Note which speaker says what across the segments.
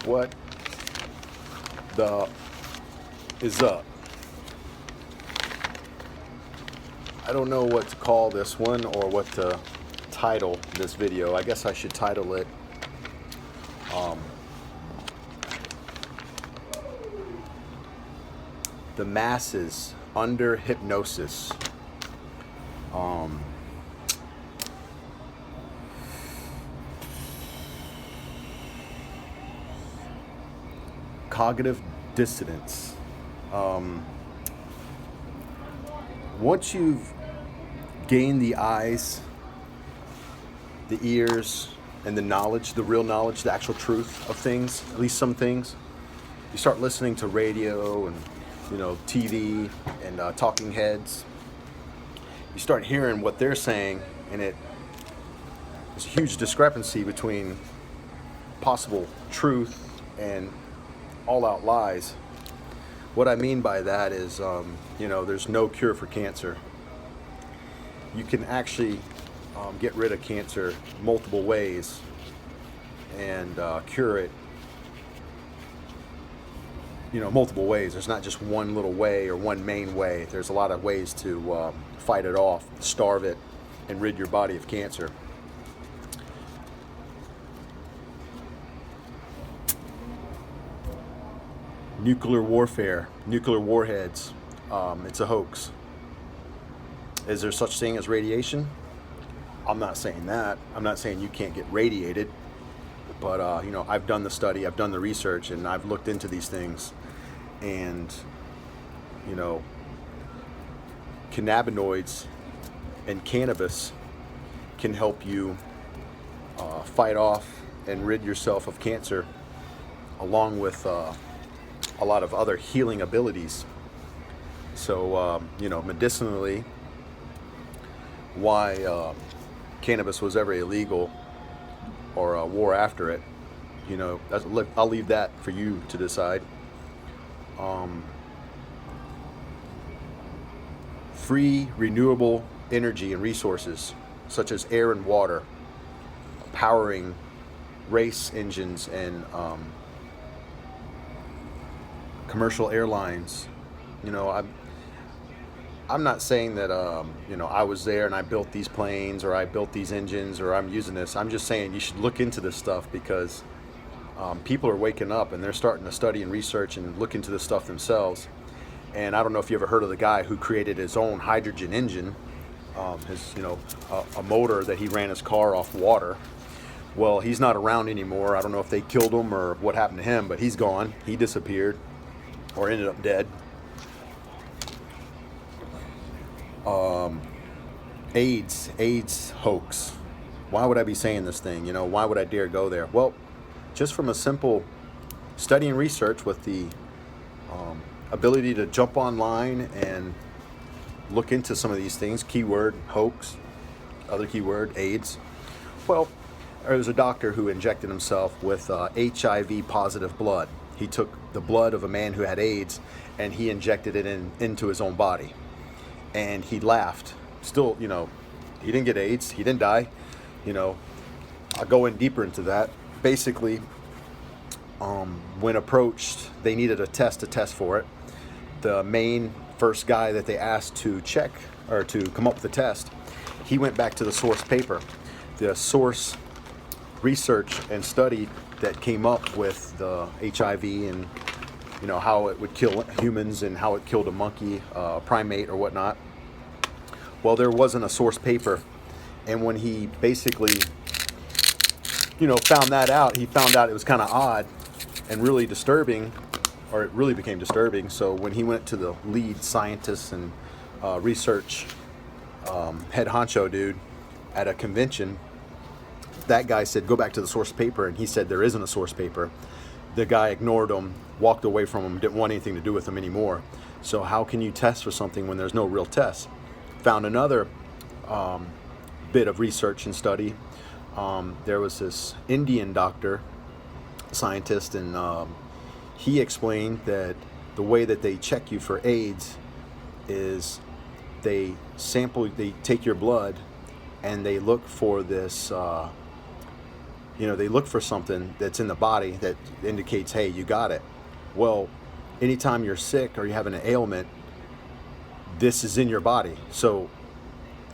Speaker 1: What the is up? I don't know what to call this one or what to title this video. I guess I should title it The Masses Under Hypnosis. Cognitive dissonance. Once you've gained the eyes, the ears, and the knowledge, the real knowledge, the actual truth of things, at least some things, you start listening to radio and TV and talking heads. You start hearing what they're saying, and there's a huge discrepancy between possible truth and all-out lies. What I mean by that is, there's no cure for cancer. You can actually get rid of cancer multiple ways and cure it, multiple ways. There's not just one little way or one main way. There's a lot of ways to fight it off, starve it, and rid your body of cancer. Nuclear warfare, nuclear warheads, it's a hoax. Is there such thing as radiation? I'm not saying that. I'm not saying you can't get radiated, but I've done the study, I've done the research, and I've looked into these things, and cannabinoids and cannabis can help you fight off and rid yourself of cancer, along with a lot of other healing abilities. So, medicinally, why cannabis was ever illegal or a war after it, I'll leave that for you to decide. Free renewable energy and resources, such as air and water, powering race engines and commercial airlines. I'm not saying that I was there and I built these planes or I built these engines or I'm using this. I'm just saying you should look into this stuff, because people are waking up and they're starting to study and research and look into this stuff themselves. And I don't know if you ever heard of the guy who created his own hydrogen engine, a motor that he ran his car off water. Well, he's not around anymore. I don't know if they killed him or what happened to him, but he's gone. He disappeared or ended up dead. AIDS hoax. Why would I be saying this thing? Why would I dare go there? Well, just from a simple study and research with the ability to jump online and look into some of these things. Keyword hoax, other keyword AIDS. Well, there was a doctor who injected himself with HIV positive blood. He took the blood of a man who had AIDS and he injected it into his own body. And he laughed. Still, he didn't get AIDS. He didn't die. I'll go in deeper into that. Basically, when approached, they needed a test for it. The main first guy that they asked to check or to come up with the test, he went back to the source paper. The source research and study that came up with the HIV and how it would kill humans and how it killed a monkey, primate or whatnot. Well, there wasn't a source paper, and when he basically found that out, he found out it was kind of odd and really disturbing, or it really became disturbing. So when he went to the lead scientist and research head honcho dude at a convention, that guy said, go back to the source paper, and he said there isn't a source paper. The guy ignored him, walked away from him, didn't want anything to do with him anymore. So how can you test for something when there's no real test? Found another bit of research and study. There was this Indian doctor, scientist, and he explained that the way that they check you for AIDS is they take your blood and they look for this They look for something that's in the body that indicates, hey, you got it. Well, anytime you're sick or you have an ailment, this is in your body. So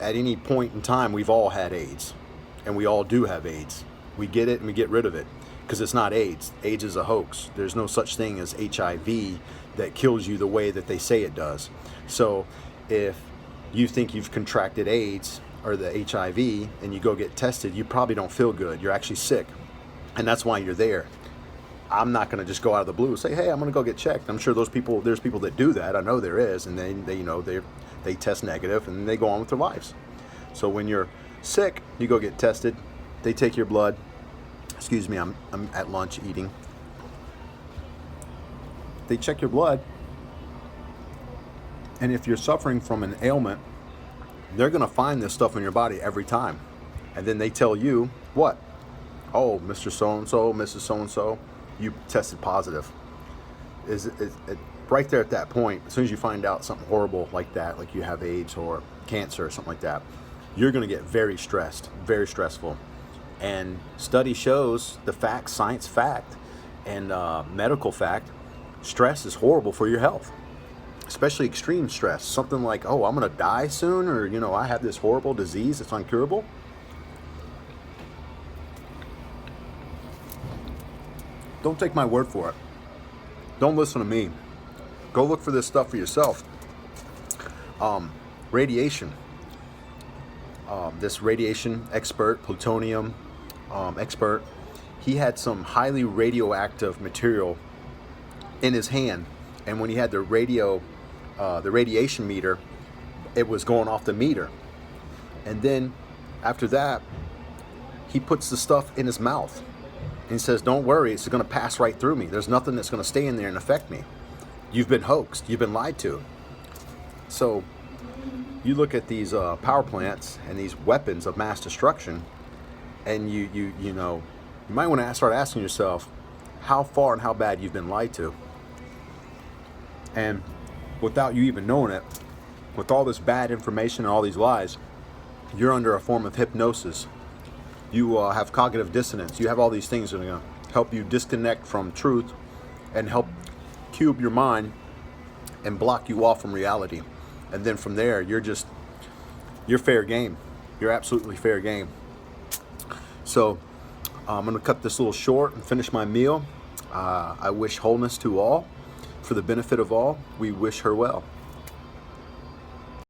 Speaker 1: at any point in time, we've all had AIDS, and we all do have AIDS. We get it and we get rid of it because it's not AIDS. AIDS is a hoax. There's no such thing as HIV that kills you the way that they say it does. So if you think you've contracted AIDS or the HIV and you go get tested, you probably don't feel good. You're actually sick, and that's why you're there. I'm not going to just go out of the blue and say, hey, I'm going to go get checked. I'm sure there's people that do that. I know there is, and they test negative and they go on with their lives. So when you're sick, you go get tested. They take your blood. Excuse me, I'm at lunch eating. They check your blood, and if you're suffering from an ailment, they're going to find this stuff in your body every time. And then they tell you what? Oh, Mr. So-and-so, Mrs. So-and-so, you tested positive. Is it right there at that point, as soon as you find out something horrible like that, like you have AIDS or cancer or something like that, you're going to get very stressed, very stressful. And study shows, the fact, science fact, and medical fact, stress is horrible for your health, especially extreme stress. Something like, oh, I'm going to die soon, or, I have this horrible disease that's uncurable. Don't take my word for it. Don't listen to me. Go look for this stuff for yourself. Radiation. This radiation expert, plutonium expert, he had some highly radioactive material in his hand, and when he had the radiation meter, it was going off the meter. And then after that, he puts the stuff in his mouth, and he says, don't worry, it's going to pass right through me. There's nothing that's going to stay in there and affect me. You've been hoaxed. You've been lied to. So you look at these power plants and these weapons of mass destruction, and you might want to start asking yourself how far and how bad you've been lied to. And without you even knowing it, with all this bad information and all these lies, you're under a form of hypnosis. You have cognitive dissonance. You have all these things that are going to help you disconnect from truth and help cube your mind and block you off from reality. And then from there, you're fair game. You're absolutely fair game. So I'm going to cut this a little short and finish my meal. I wish wholeness to all. For the benefit of all, we wish her well.